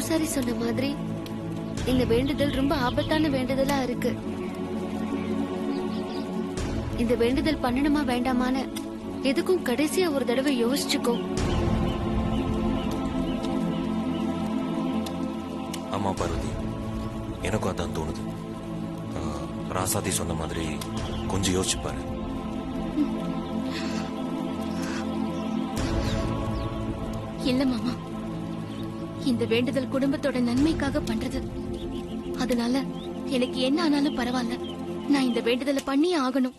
பூசாரி சொன்ன மாதிரி இந்த வேண்டுதல் ரொம்ப ஆபத்தான வேண்டுதலா இருக்கு. இந்த வேண்டுதல் பண்ணணுமா வேண்டாமான்னு எதுக்கும் கடைசியா ஒரு தடவை யோசிச்சுக்கோ. ஆமா பார்வதி, எனக்கும் அதான் தோணுது. ராசாதி சொன்ன மாதிரி கொஞ்சம் யோசிச்சுப்பாரு. இல்ல மாமா, இந்த வேண்டுதல் குடும்பத்தோட நன்மைக்காக பண்றது. அதனால எனக்கு என்ன ஆனாலும் பரவாயில்ல, நான் இந்த வேண்டுதலை பண்ணியே ஆகணும்.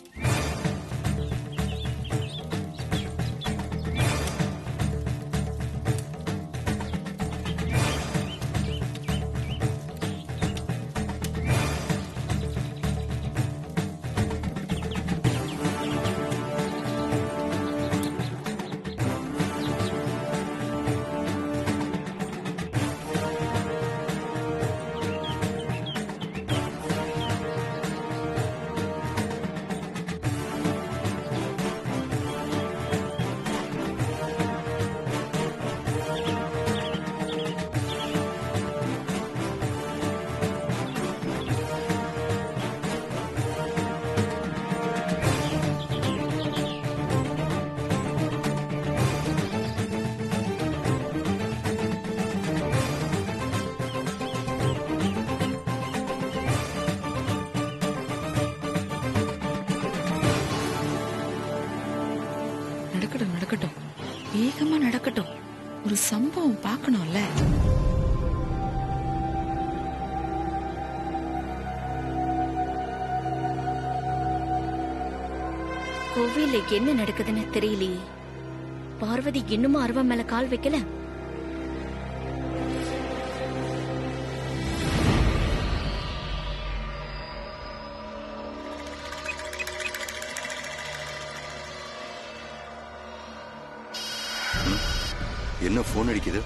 நடக்கட்டும், வேகமா நடக்கட்டும். ஒரு சம்பவம் பார்க்கணும்ல. கோவில்ல என்ன நடக்குதுன்னு தெரியலையே. பார்வதி இன்னும் அருவா மேல கால் வைக்கல. என்ன போன் அடிக்குது?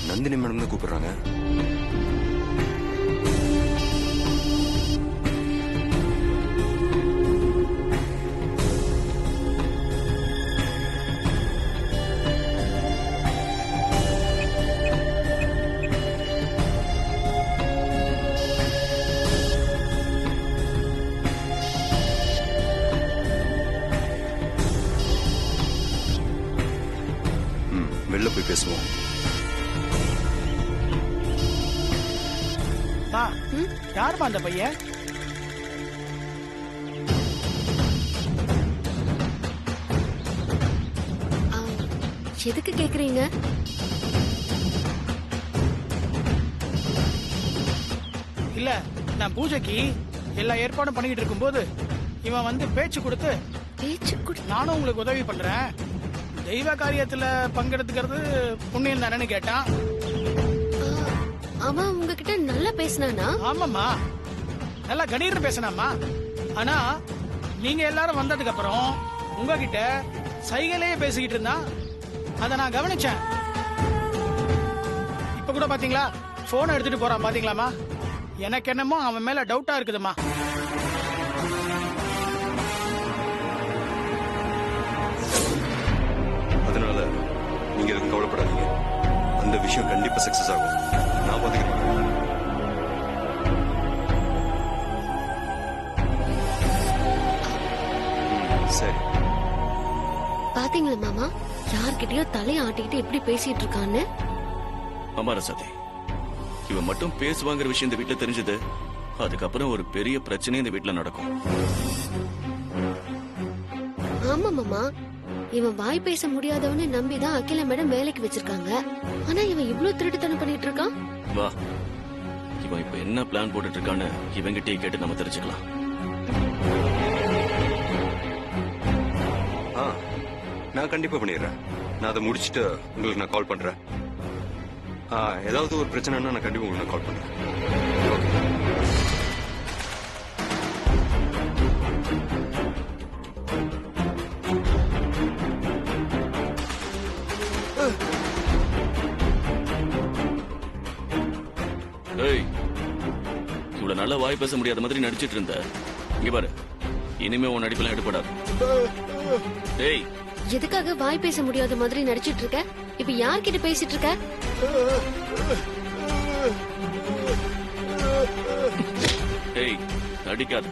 நந்தினி மேடம் தான் கூப்பிடுறாங்க. வெளில போய் பேசுவோம். யாருமா அந்த பையன்? எதுக்கு கேக்குறீங்க? இல்ல, நான் பூஜைக்கு எல்லா ஏற்பாடும் பண்ணிக்கிட்டு இருக்கும் போது இவன் வந்து பேச்சு கொடுத்து நானும் உங்களுக்கு உதவி பண்றேன், தெய்வ காரியத்துல பங்கெடுத்துக்கிறது புண்ணியம் தானேன்னு கேட்டான். அவன் உங்ககிட்ட நல்லா பேசினானா? ஆமாமா, நல்லா கணீர்னு பேசினாமா. ஆனா நீங்க எல்லாரும் வந்ததுக்கு அப்புறம் உங்ககிட்ட சைகையிலேயே பேசிக்கிட்டு இருந்தான். அத நான் கவனிச்சேன். இப்ப கூட பாத்தீங்களா, போன் எடுத்துட்டு போறான் பாத்தீங்களாமா. எனக்கு என்னமோ அவன் மேல டவுட்டா இருக்குதுமா. அதனால நீங்க எதுவும் கவலைப்படாதீங்க. அந்த விஷயம் கண்டிப்பா சக்சஸ் ஆகும். நான் பாத்துக்கிறேன். சரி. பாத்தீங்களா மாமா, யார்கிட்டயோ தலைய ஆட்டிக்கிட்டு எப்படி பேசிட்டு இருக்கான்னு? அம்மா ரசாதி, இவன் மட்டும் பேசுவாங்கிற விஷயம் இந்த வீட்டுல தெரிஞ்சது, அதுக்கப்புறம் ஒரு பெரிய பிரச்சனை இந்த வீட்டுல நடக்கும். ஆமா மாமா, இவன் வாய் பேச முடியாதவன்னு நம்பிதான் அகில மேடம் வேலைக்கு வச்சிருக்காங்க. ஆனா இவன் இவ்ளோ திருட்டுத்தனம் பண்ணிட்டு இருக்கான். வா, இவன் இப்ப என்ன பிளான் போட்டுட்டு இருக்கான்னு இவங்கிட்டே கேட்டு நம்ம தெரிஞ்சுக்கலாம். நான் கண்டிப்பா பண்ணிடுறேன். நான் அதை முடிச்சுட்டு உங்களுக்கு நான் கால் பண்றேன். ஏதாவது ஒரு பிரச்சனைனா நான் கண்டிப்பா உங்களுக்கு கால் பண்றேன். ஏய், இவ்வளவு நல்லா வாய் பேச முடியாத மாதிரி நடிச்சிட்டு இருந்த. இங்க பாரு, இனிமே உன் நடிப்பெல்லாம் எடுபடாது. டேய், எதுக்காக வாய் பேச முடியாத மாதிரி நடிச்சிட்டு இருக்க? இப்ப யார்கிட்ட பேசிட்டு இருக்க? டேய் நடிக்காத.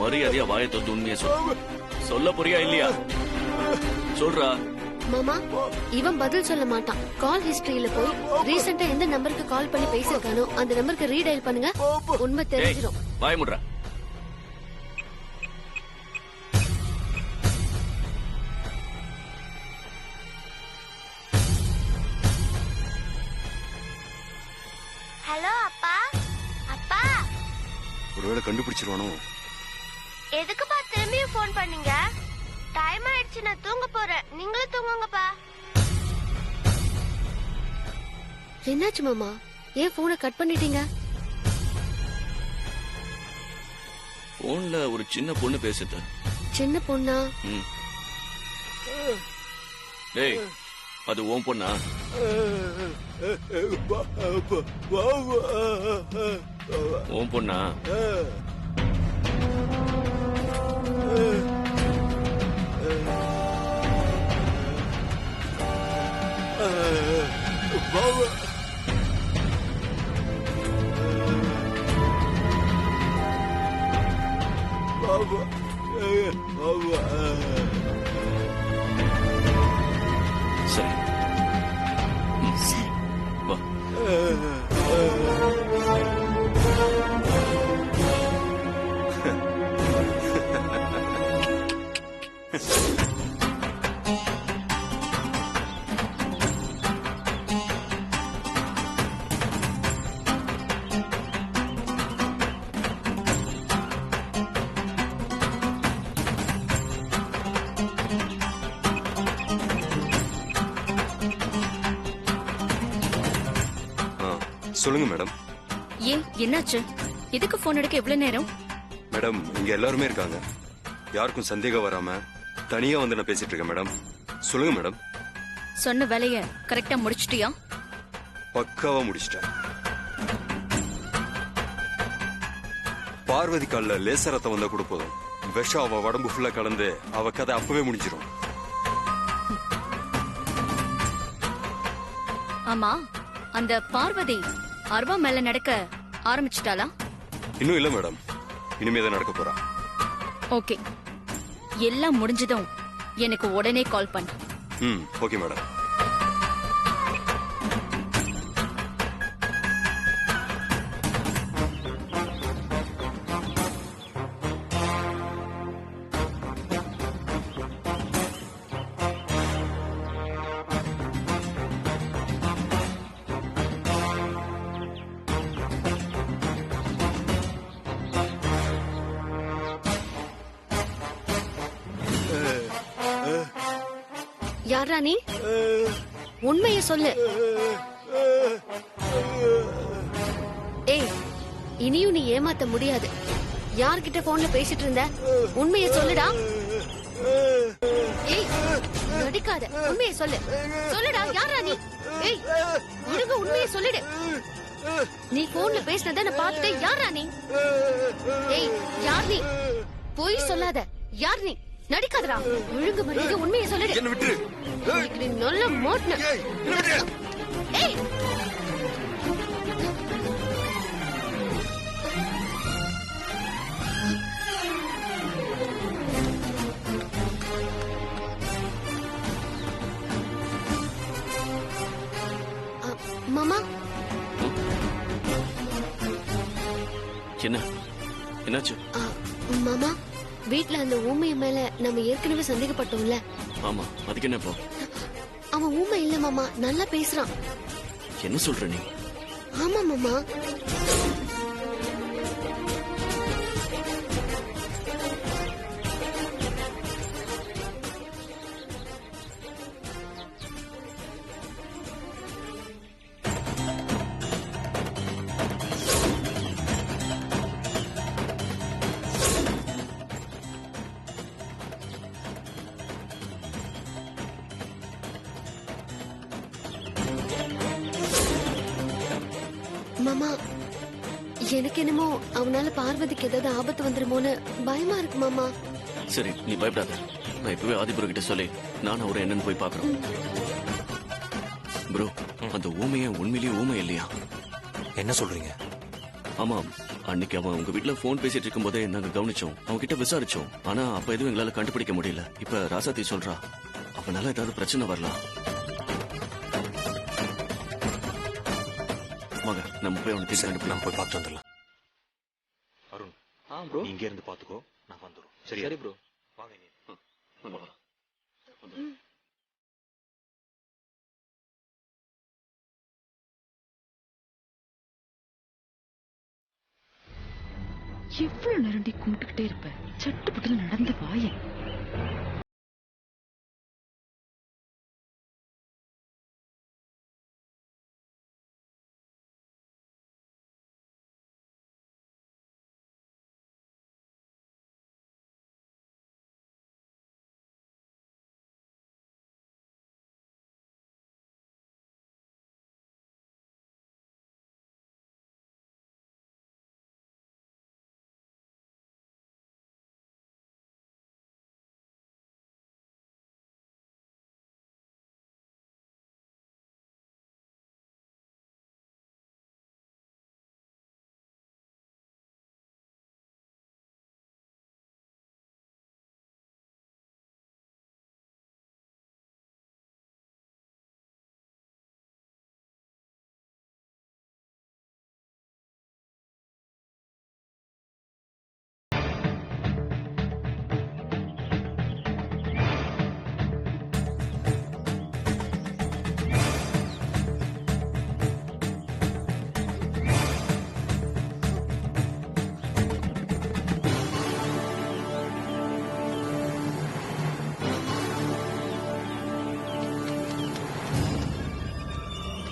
மரியாதையா வாயை தொட்டு உண்மையை சொல்லு. சொல்ல போறியா இல்லையா? சொல்றா. மாமா, இவன் பதில் சொல்ல மாட்டான். கால் ஹிஸ்டரியில போய் ரீசெண்டா எந்த நம்பருக்கு கால் பண்ணி பேசிருக்கானோ அந்த நம்பருக்கு ரீடைல் பண்ணுங்க, உண்மை தெரிஞ்சிடும். வாய முடுறா. ஹலோ அப்பா. அப்பா, ஒருவேளை கண்டுபிடிச்சிருவானோ? எதுக்குப்பா திரும்பியும் ஃபோன் பண்ணீங்க? டைம் ஆயிடுச்சு, நான் தூங்க போறேன். நீங்களும் தூங்குங்கப்பா. என்னாச்சு மாமா, ஏன் போனை கட் பண்ணிட்டீங்க? போன்ல ஒரு சின்ன பொண்ணு பேசுது. சின்ன பொண்ணா? டேய், அது உன் பொண்ணா? உன் பொண்ணா? சரி. சரி. வா. சொல்லுங்க மேடம். ஏன் என்னாச்சு? எதுக்கு போன் எடுக்க இவ்வளவு நேரம்? மேடம், இங்க எல்லாருமே இருக்காங்க. யாருக்கும் சந்தேகம் வராம தனியா வந்து நான் பேசிட்டு இருக்கேன் மேடம். சொல்லுங்க மேடம். சொன்ன வேலைய கரெக்டா முடிச்சிட்டியா? பக்காவா முடிச்சிட்டேன். பார்வதி கால்ல லேசர் ரத்தம் வந்தா கூட போதும், விஷம் அவ உடம்பு ஃபுல்லா கலந்து அவ கதை அப்பவே முடிஞ்சிடும். ஆமா, அந்த பார்வதி அர்வா மேல நடக்க ஆரம்பிச்சிட்டாளா? இன்னும் இல்ல மேடம், இனிமேதான் நடக்க போறா. ஓகே, எல்லாம் முடிஞ்சதும் எனக்கு உடனே கால் பண்ணு. Okay madam. யாரா நீ? உண்மையை சொல்லு. ஏய், இனியும் நீ ஏமாத்த முடியாது. யார்கிட்ட போன்ல பேசிட்டு இருந்த? உண்மையை சொல்லுடா. ஏய், நடிக்காத, உண்மையை சொல்லு. சொல்லுடா, யாரா நீ? ஏய், ஒழுங்கா உண்மையை சொல்லிடு. நீ போன்ல பேசினத நான் பார்த்துட்டேன். யாரா நீ? ஏய், யார் நீ? பொய் சொல்லாத. யார் நீ? நடிக்காதடா. ஒழுங்கு மரியாதை உண்மையை சொல்லிடு. என்ன விட்டுரு. நீ நல்ல மோட்ன. ஏய், மாமா. என்ன என்னாச்சு? மாமா, வீட்ல அந்த ஊமைய மேல நம்ம ஏற்கனவே சந்தேகப்பட்டோம்ல. ஆமா, அதுக்கு என்ன இப்போ? அவன் ஊமை இல்ல மாமா, நல்லா பேசுறான். என்ன சொல்ற நீ? ஆமா மாமா. மாமா, எனக்கு என்னமோ அவனால பார்வதிக்கு ஏதாவது ஆபத்து வந்துருமோன்னு பயமா இருக்கு மாமா. சரி நீ பயப்படாத. நான் இப்பவே ஆதிபுரம் கிட்ட சொல்லி நான் அவரை என்னன்னு போய் பாக்குறோம். ப்ரோ, அந்த ஊமைய உண்மையிலேயே ஊமை இல்லையா? என்ன சொல்றீங்க? ஆமா, அன்னைக்கு அவன் உங்க வீட்டுல போன் பேசிட்டு இருக்கும் போதே நாங்க கவனிச்சோம். அவங்க கிட்ட விசாரிச்சோம். ஆனா அப்ப எதுவும் எங்களால கண்டுபிடிக்க முடியல. இப்ப ராசாத்தி சொல்றா அவனால ஏதாவது பிரச்சனை வரலாம். வாங்க நம்ம போய் அவனை தேடி கண்டுபிடிக்கலாம். நம்ம போய் பார்த்து வந்துடலாம். அருண், ப்ரோ நீ இங்க இருந்து பாத்துக்கோ, நான் வந்துடும். சரி ப்ரோ. வாங்க நீ. எவ்வளவு நேரண்டி கும்பிட்டுக்கிட்டே இருப்ப, சட்டு புட்டுன்னு நடந்து வாயேன்.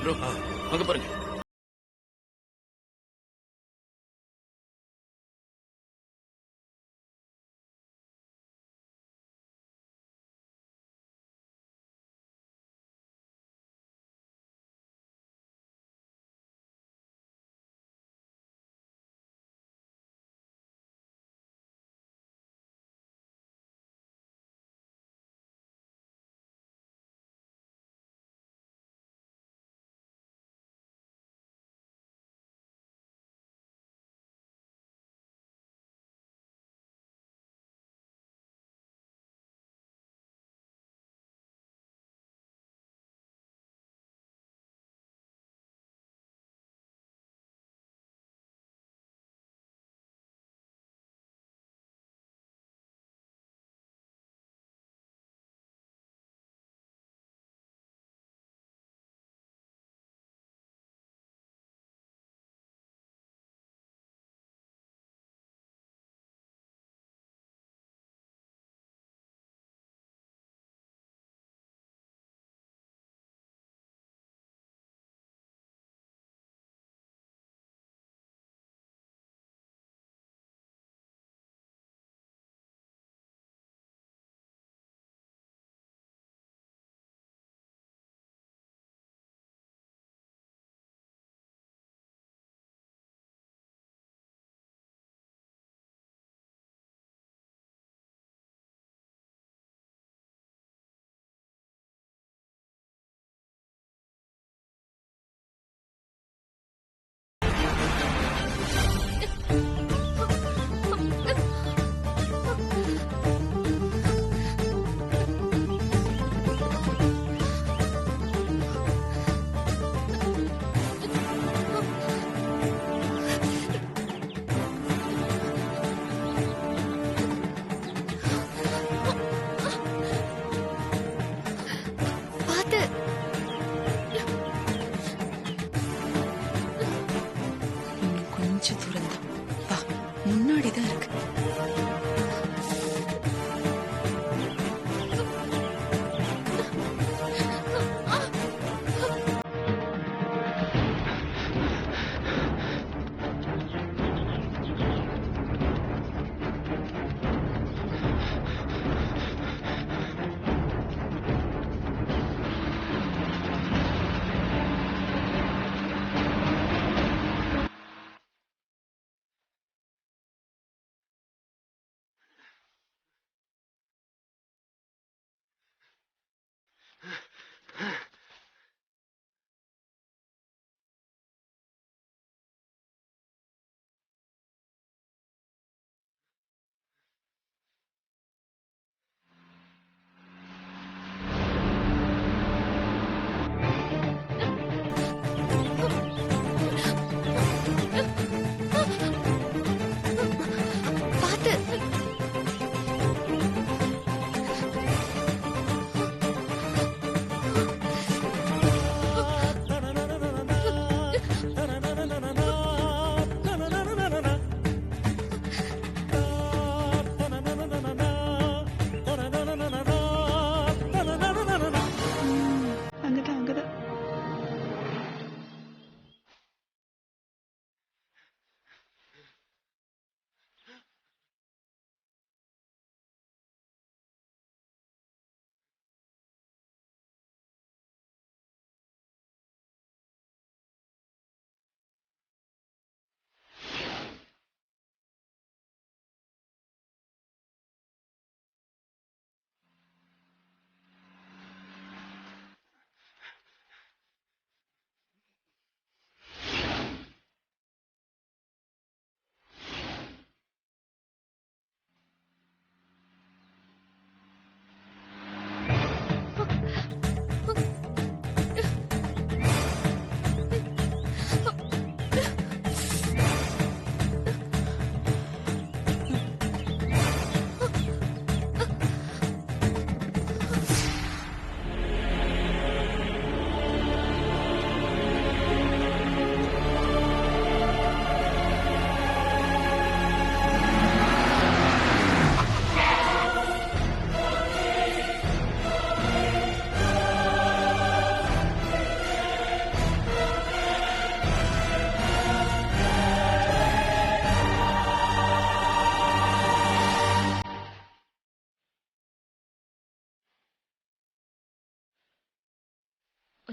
ப்ரோ, அங்க பாருங்க.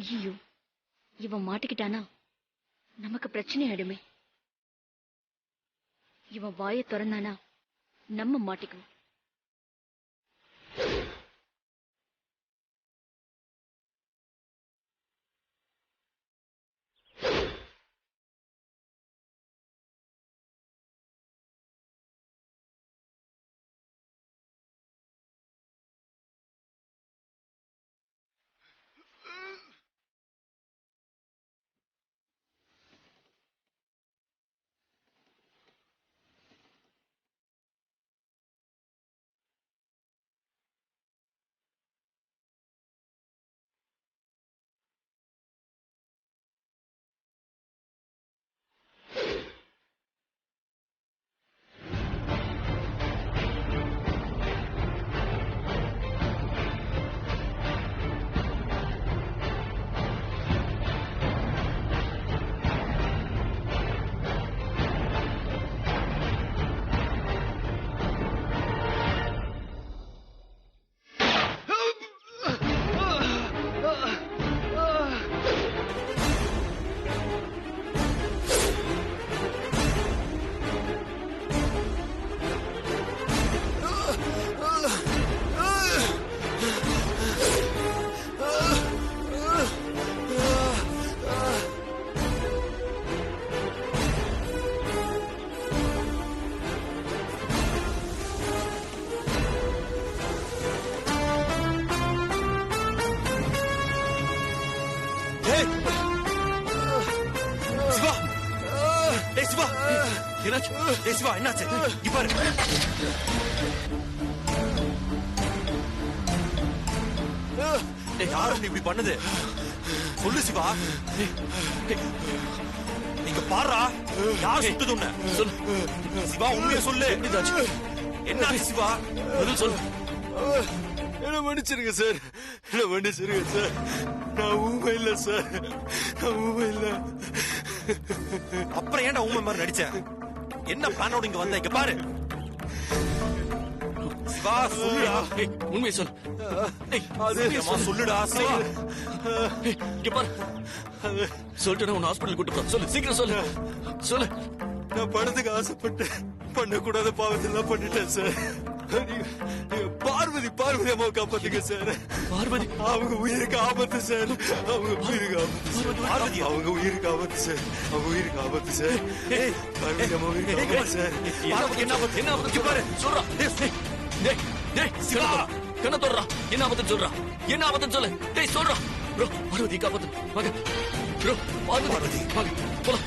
ஐயோ, இவன் மாட்டிக்கிட்டானா நமக்கு பிரச்சனை ஆயிடுமே. இவன் வாயை திறந்தானா நம்ம மாட்டிக்குவோம். சிவா டேய் சிவா என்னாச்சு? டேய் சிவா என்னாச்சு? இங்க பாரு. டேய் யாரும் இப்படி பண்ணது? சொல்லு சிவா. நீங்க பாருடா. யார் சுட்டது உன்னை? சொல்லு சிவா, உண்மையை சொல்லு. என்னாச்சு சிவா? பதில் சொல்லு. என்ன மன்னிச்சிருங்க சார், என்ன மன்னிச்சிருங்க சார். நான் ஊமை இல்ல சார், நான் ஊமை இல்ல. அப்புறம் ஏன்டா ஊமை மாதிரி நடிச்ச? என்ன பிளானோட இங்க வந்த? இங்க பாரு சிவா, சொல்லுடா. உண்மையை சொல்லு. சொல்லுடா சிவா. இங்க பாரு, சொல்லிட்டு உன் ஹாஸ்பிட்டல் கூட்டு போ. சொல்லு, சீக்கிரம் சொல்லு. சொல்லு. நான் பணத்துக்கு ஆசைப்பட்டு பண்ணக்கூடாத பாவத்தெல்லாம் பண்ணிட்டேன் சார். பார்வதி அம்மாவை காப்பாத்துங்க சார். பார்வதி அவங்க உயிருக்கு ஆபத்து சார். அவங்க உயிருக்கு ஆபத்து. பார்வதி அவங்க உயிருக்கு ஆபத்து சார். அவங்க உயிருக்கு ஆபத்து சார். பார்வதி அம்மா உயிருக்கு ஆபத்து சார். பார்வதி என்ன ஆபத்து? என்ன ஆபத்து பாரு, சொல்றா. டேய் டேய் சிவா, கண்ண தோறா. என்ன ஆபத்துன்னு சொல்றா. என்ன ஆபத்துன்னு சொல்லு. டேய் சொல்றா. ப்ரோ, பார்வதி காப்பாத்து. வாங்க ப்ரோ, பார்வதி வாங்க போலாம்.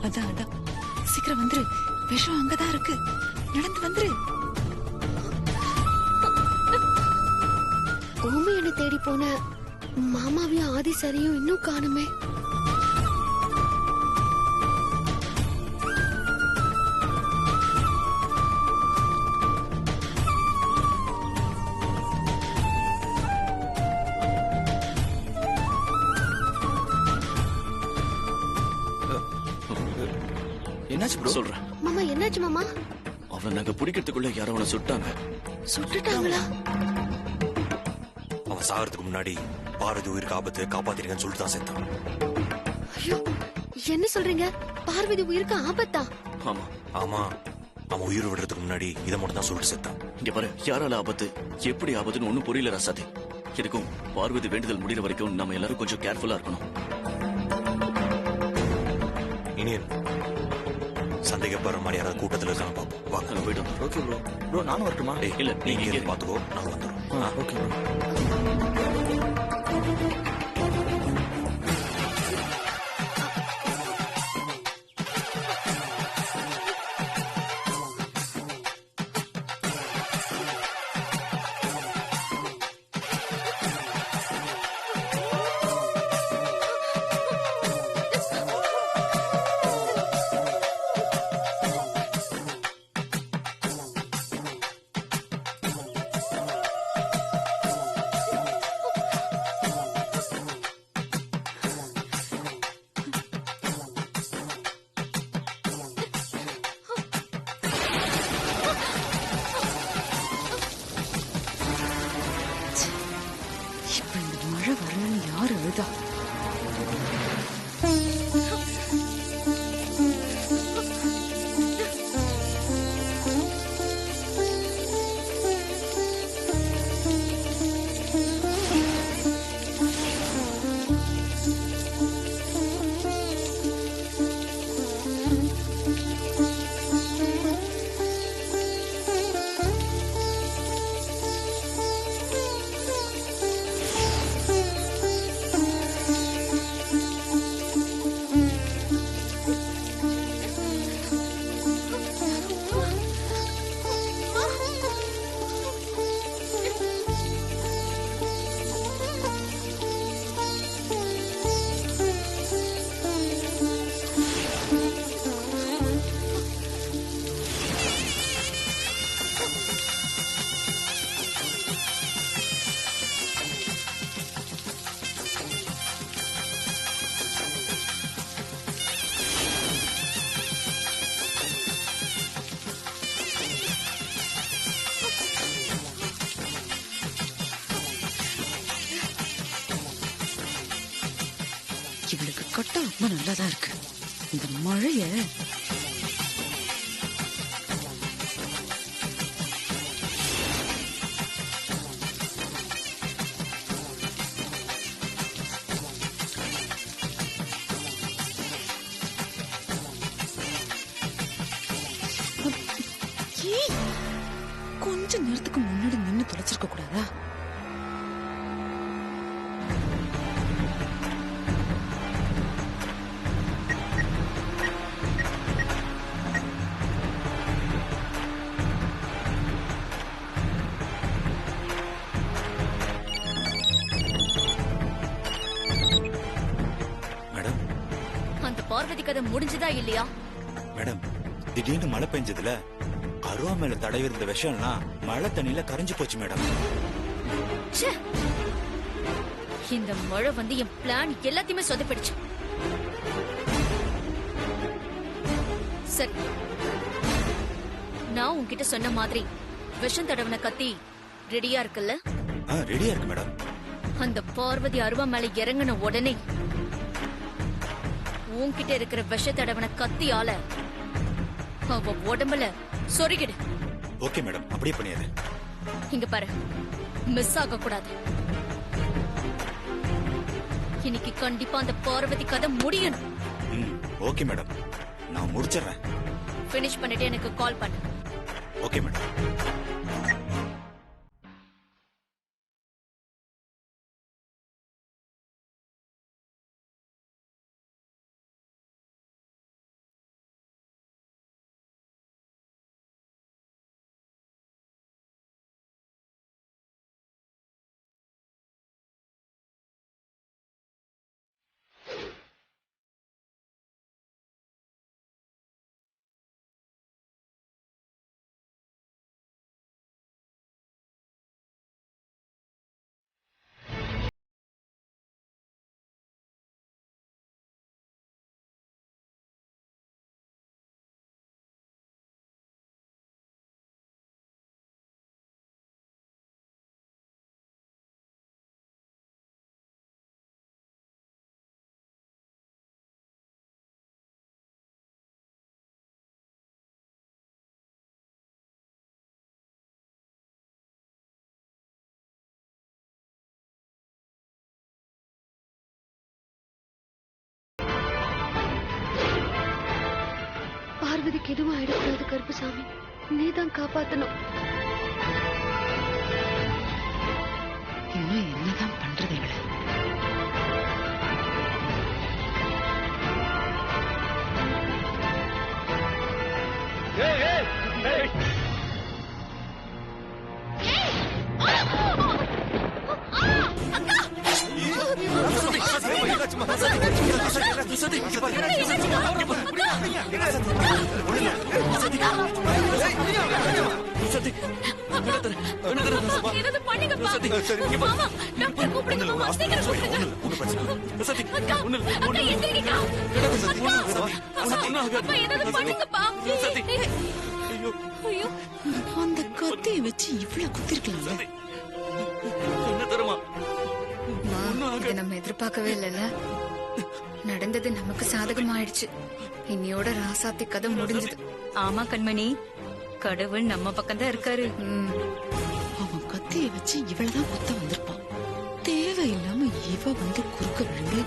அதான் அதான், சீக்கிரம் வந்துரு. விஷம் அங்கதான் இருக்கு. நடந்து வந்துரு. ஊமையனை தேடி போன மாமாவையும் ஆதி சரியும் இன்னும் காணுமே. என்னாச்சு ப்ரோ? சொல்றேன். மாமா என்னாச்சு மாமா? அவன் நாங்க பிடிக்கிறதுக்குள்ள யாரோ அவனை சுட்டாங்க. சுட்டுட்டாங்களா? அவன் சாகிறதுக்கு முன்னாடி பார்வதி உயிருக்கு ஆபத்து, காப்பாத்திருக்கேன்னு சொல்லிட்டு தான் செத்தான். ஐயோ, என்ன சொல்றீங்க? பார்வதி உயிருக்கு ஆபத்தா? ஆமா ஆமா, அவன் உயிர் விடுறதுக்கு முன்னாடி இதை மட்டும் தான் சொல்லிட்டு செத்தான். இங்க பாரு, யாரால ஆபத்து, எப்படி ஆபத்துன்னு ஒண்ணும் புரியல ராசாதி. இதுக்கும் பார்வதி வேண்டுதல் முடிகிற வரைக்கும் நம்ம எல்லாரும் கொஞ்சம் கேர்ஃபுல்லா இருக்கணும். இனியன் சந்தேகப்படுற மாதிரி யாராவது கூட்டத்தில் இருக்காங்க பார்ப்போம். வாங்க போயிட்டு வந்தோம். Okay bro. ப்ரோ நானும் வரட்டுமா? இல்ல, நீங்க நீங்க பாத்துக்கோ, நான் வந்துடும். Okay bro. யாரு அழுதா? இவளுக்கு கட்டம் ரொம்ப நல்லாதான் இருக்கு. இந்த மழைய கொஞ்ச நேரத்துக்கு முன்னாடி நின்னு தொலைச்சிருக்க கூடாதா? மேடம் அந்த பார்வதி கதை முடிஞ்சதா இல்லையா? மேடம் திடீர்னு மழை பெஞ்சதுல அருவா மேல தடவி இருந்த விஷம்லாம் மழை தண்ணியில கரைஞ்சு போச்சு மேடம். ச்சே! இந்த மழை வந்து என் பிளான் எல்லாத்தையுமே சொதப்பிடுச்சு. சரி, நான் உன்கிட்ட சொன்ன மாதிரி விஷம் தடவன கத்தி ரெடியா இருக்குல்ல? ரெடியா இருக்கு மேடம். அந்த பார்வதி அருவா மேல இறங்கின உடனே உன்கிட்ட இருக்கிற விஷ தடவன கத்தியால அவ உடம்புல சொருகிடு. ஓகே மேடம், அப்படியே பண்ணிடுற. இங்க பாரு, மிஸ் ஆக கூடாது. இன்னைக்கு கண்டிப்பா அந்த பார்வதி கதை முடியணும். ஓகே மேடம், நான் முடிச்சிடுறேன். பினிஷ் பண்ணிட்டு எனக்கு கால் பண்ணு. Okay madam. பார்வதிக்கு எதுவும் ஆயிடக்கூடாது கருப்புசாமி. நீதான் காப்பாத்தணும். இன்னும் என்னதான் பண்றது இவள? அந்த கத்தியை வச்சு இவ்வளவு குத்திருக்கலாம். என்ன தருமா? இதை நம்ம எதிர்பார்க்கவே இல்லைல்ல. நடந்தது நமக்கு சாதகமாயிடுச்சு. இன்னையோட ராசாத்தி கதை முடிஞ்சது. ஆமா கண்மணி, கடவுள் நம்ம பக்கம் தான் இருக்காரு. அவன் கத்திய வச்சு இவளதான் குத்த வந்திருப்பான். தேவையில்லாம இவ வந்து குறுக்க விழுந்து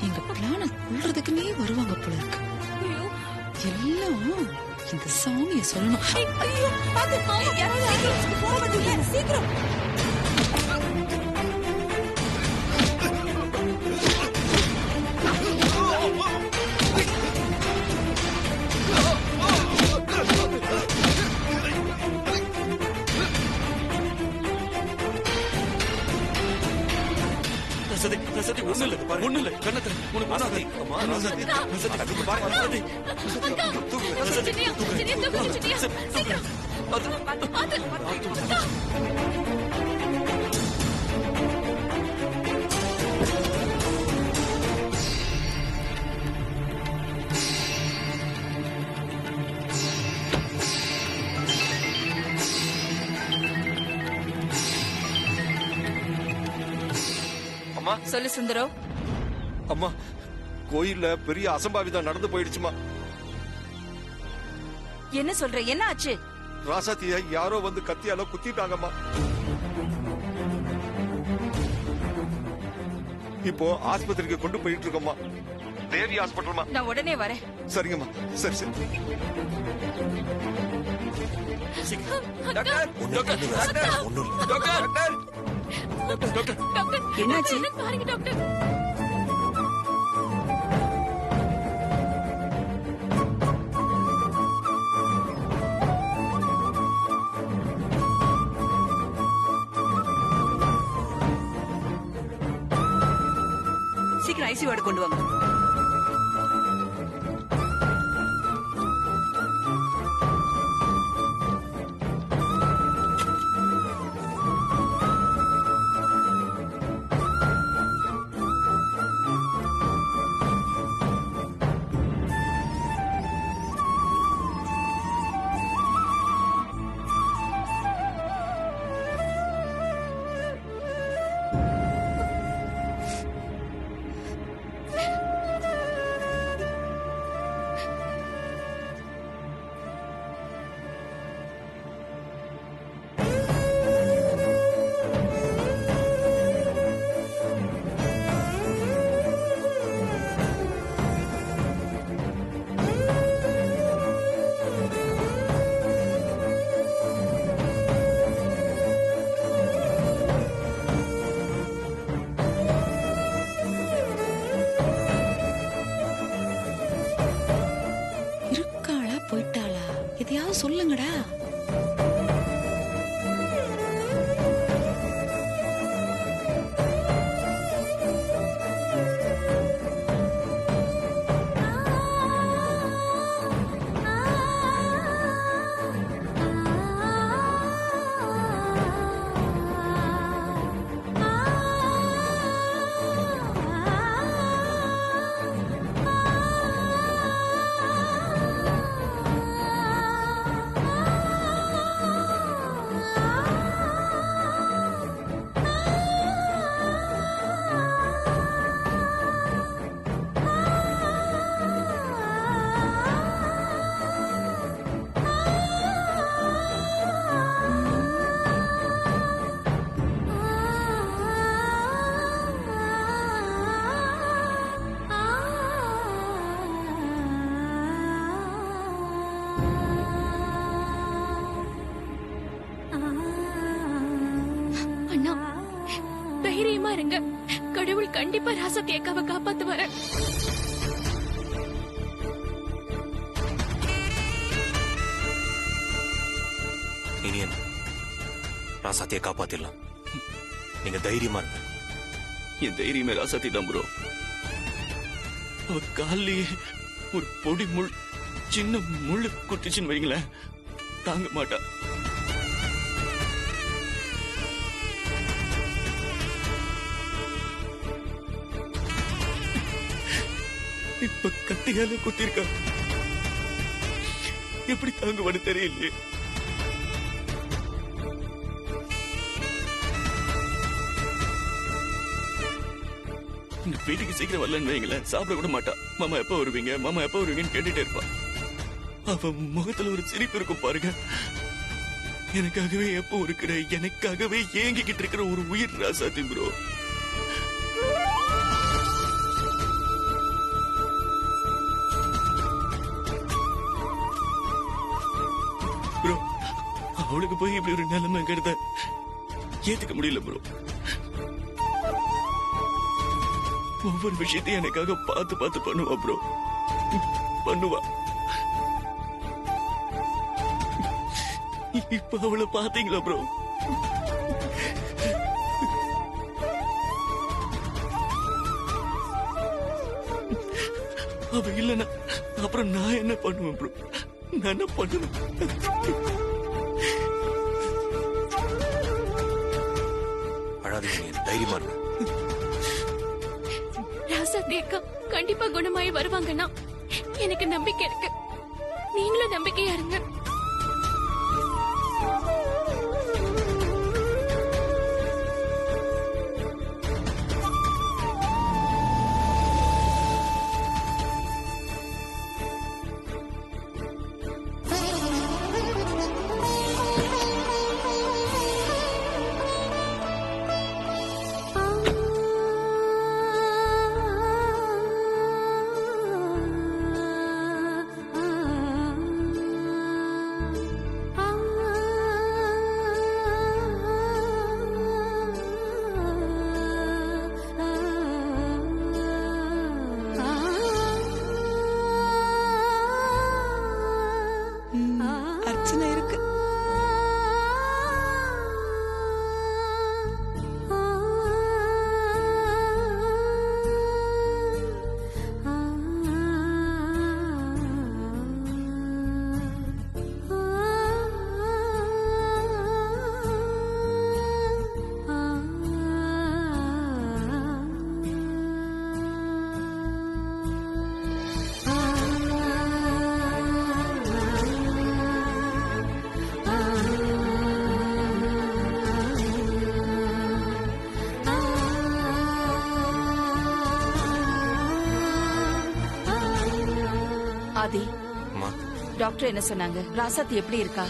எங்க பிளான கொள்றதுக்குன்னே வருவாங்க போல இருக்கு. எல்லாம் இந்த சாமிய சொல்லணும். சீக்கிரம் ரசதி ஒண்ணு இல்ல கண்ணத்துல உனக்கு ராசாத்தி, அம்மா, ராசாத்தி, ராசாத்தி, இங்க பாருங்க, ராசாத்தி. தூக்கு, ராசாத்தி, அம்மா, சொல்லு சுந்தரம். அம்மா, கோயில்ல பெரிய அசம்பாவிதம் நடந்து போயிடுச்சுமா. என்ன சொல்ற, என்ன ஆச்சு? ராசாத்திய யாரோ வந்து கத்தியால குத்திட்டாங்கம்மா. இப்போ ஆஸ்பத்திரிக்கு கொண்டு போயிட்டு இருக்கோம்மா. தேவி ஹாஸ்பிட்டல்மா. நான் உடனே வரேன். சரிங்கம்மா, சரி சரி. டாக்டர் என்னாச்சு? பாருங்க டாக்டர். சீக்கிரம் ஐசி வார்டு கொண்டு வாங்க. போயிட்டாளா? எதையாவது சொல்லுங்கடா. தைரியமா இருங்க. கடவுள் கண்டிப்பா ராசாத்தி அக்காவை காப்பாத்து வர. இனியன், ராசாத்தியை காப்பாத்திடலாம். நீங்க தைரியமா இருங்க. என் தைரியமே ராசாத்தி தான் ப்ரோ. அவ காலிலேயே ஒரு பொடி முள், சின்ன முள்ளு குட்டிச்சுன்னு வைங்களேன், தாங்க மாட்டா. இப்ப கத்தியால குத்திருக்கா. எப்படி தாங்குவான்னு தெரியலையே. இந்த வீட்டுக்கு சீக்கிரம் வரலன்னு வைங்களேன், சாப்பிட கூட மாட்டா. மாமா எப்ப வருவீங்க, மாமா எப்ப வருவீங்கன்னு கேட்டுட்டே இருப்பா. அவ முகத்துல ஒரு சிரிப்பு இருக்கும் பாருங்க. எனக்காகவே எப்போ இருக்கிற, எனக்காகவே ஏங்கிக்கிட்டு இருக்கிற ஒரு உயிர் ராசாத்தி ப்ரோ. ப்ரோ, அவளுக்கு போய் இப்படி ஒரு நிலைமைங்கிறத ஏத்துக்க முடியல ப்ரோ. ஒவ்வொரு விஷயத்தையும் எனக்காக பார்த்து பார்த்து பண்ணுவா ப்ரோ, பண்ணுவா. இப்ப அவளை பாத்தீங்களா ப்ரோ? அவ இல்லைன்னா அப்புறம் நான் என்ன பண்ணுவேன் ப்ரோ? நான் என்ன பண்ணுவேன்? அழாதீங்க, தைரியமா இருங்க. ராசாத்தி அக்கா கண்டிப்பா குணமாயி வருவாங்கன்னா எனக்கு நம்பிக்கை இருக்கு. நீங்களும் நம்பிக்கையா இருங்க. அர்ச்சனை இருக்கு. ஆதி, அம்மா, டாக்டர் என்ன சொன்னாங்க? ராசாத்தி எப்படி இருக்கா?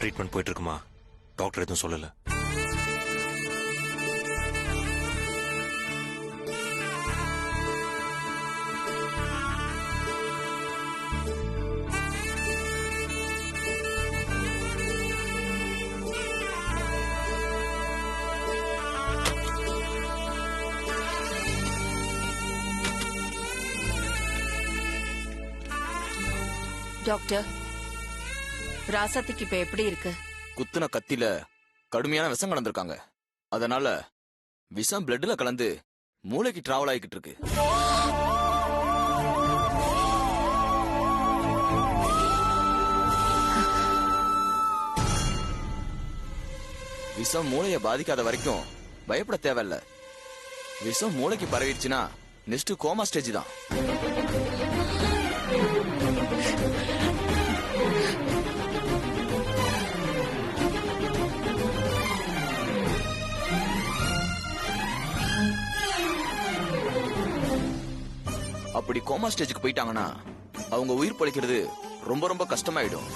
ட்ரீட்மெண்ட் போயிட்டு இருக்குமா? டாக்டர் எதுவும் சொல்லல. டாக்டர், ராசாத்திக்கு இப்ப எப்படி இருக்கு? குத்துன கத்தில கடுமையான விஷம் கலந்துருக்காங்க. அதனால விஷம் பிளட்ல கலந்து மூளைக்கு டிராவல் ஆகிக்கிட்டு இருக்கு. விஷம் மூளையை பாதிக்காத வரைக்கும் பயப்பட தேவையில்ல. விஷம் மூளைக்கு பரவிடுச்சுன்னா நெக்ஸ்ட் கோமா ஸ்டேஜ் தான். அப்படி கோமா ஸ்டேஜுக்கு போயிட்டாங்கன்னா அவங்க உயிர் பழிக்கிறது ரொம்ப ரொம்ப கஷ்டமாயிடும்.